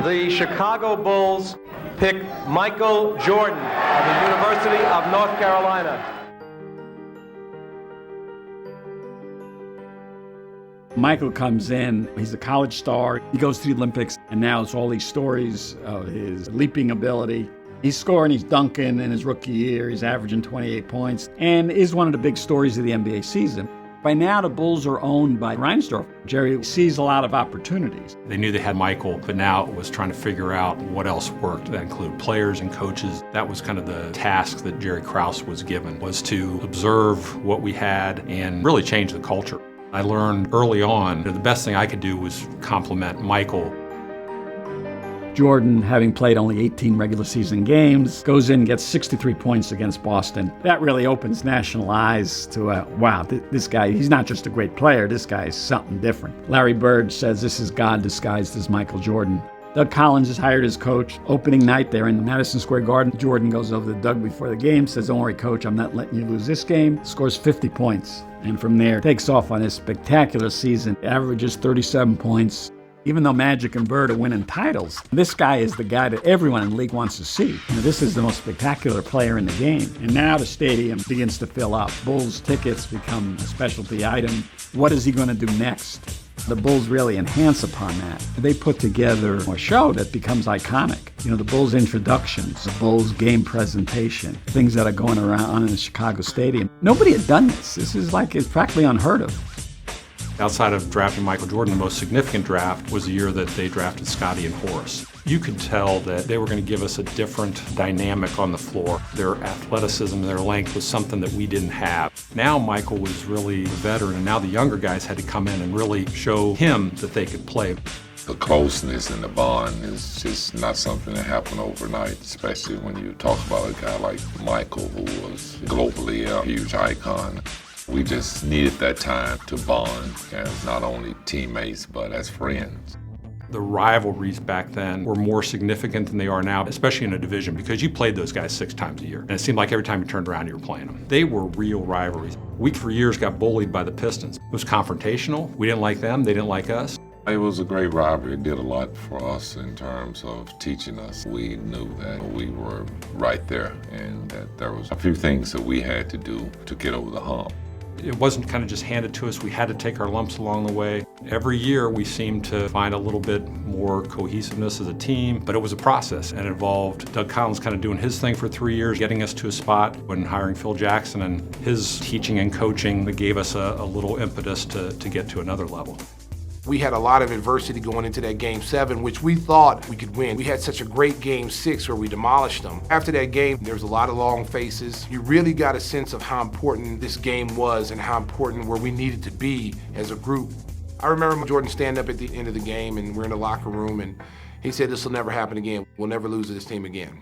The Chicago Bulls pick Michael Jordan of the University of North Carolina. Michael comes in, he's a college star, he goes to the Olympics, and now it's all these stories of his leaping ability. He's scoring, he's dunking in his rookie year, he's averaging 28 points, and is one of the big stories of the NBA season. By now, the Bulls are owned by Reinsdorf. Jerry sees a lot of opportunities. They knew they had Michael, but now it was trying to figure out what else worked. That included players and coaches. That was kind of the task that Jerry Krause was given, was to observe what we had and really change the culture. I learned early on that the best thing I could do was compliment Michael. Jordan, having played only 18 regular season games, goes in and gets 63 points against Boston. That really opens national eyes to, wow, this guy, he's not just a great player, this guy is something different. Larry Bird says this is God disguised as Michael Jordan. Doug Collins is hired as coach. Opening night there in Madison Square Garden, Jordan goes over to Doug before the game, says, "Don't worry, coach, I'm not letting you lose this game." Scores 50 points. And from there, takes off on this spectacular season. Averages 37 points. Even though Magic and Bird are winning titles, this guy is the guy that everyone in the league wants to see. This is the most spectacular player in the game. And now the stadium begins to fill up. Bulls tickets become a specialty item. What is he going to do next? The Bulls really enhance upon that. They put together a show that becomes iconic. The Bulls introductions, the Bulls game presentation, things that are going around in the Chicago Stadium. Nobody had done this. This is it's practically unheard of. Outside of drafting Michael Jordan, the most significant draft was the year that they drafted Scottie and Horace. You could tell that they were going to give us a different dynamic on the floor. Their athleticism, their length was something that we didn't have. Now Michael was really a veteran, and now the younger guys had to come in and really show him that they could play. The closeness and the bond is just not something that happened overnight, especially when you talk about a guy like Michael, who was globally a huge icon. We just needed that time to bond as not only teammates, but as friends. The rivalries back then were more significant than they are now, especially in a division, because you played those guys 6 times a year. And it seemed like every time you turned around, you were playing them. They were real rivalries. We, for years, got bullied by the Pistons. It was confrontational. We didn't like them. They didn't like us. It was a great rivalry. It did a lot for us in terms of teaching us. We knew that we were right there and that there was a few things that we had to do to get over the hump. It wasn't kind of just handed to us. We had to take our lumps along the way. Every year we seemed to find a little bit more cohesiveness as a team, but it was a process, and it involved Doug Collins kind of doing his thing for 3 years, getting us to a spot when hiring Phil Jackson, and his teaching and coaching that gave us a little impetus to get to another level. We had a lot of adversity going into that Game 7, which we thought we could win. We had such a great Game 6 where we demolished them. After that game, there was a lot of long faces. You really got a sense of how important this game was and how important where we needed to be as a group. I remember Jordan standing up at the end of the game, and we're in the locker room, and he said, "This will never happen again. We'll never lose to this team again."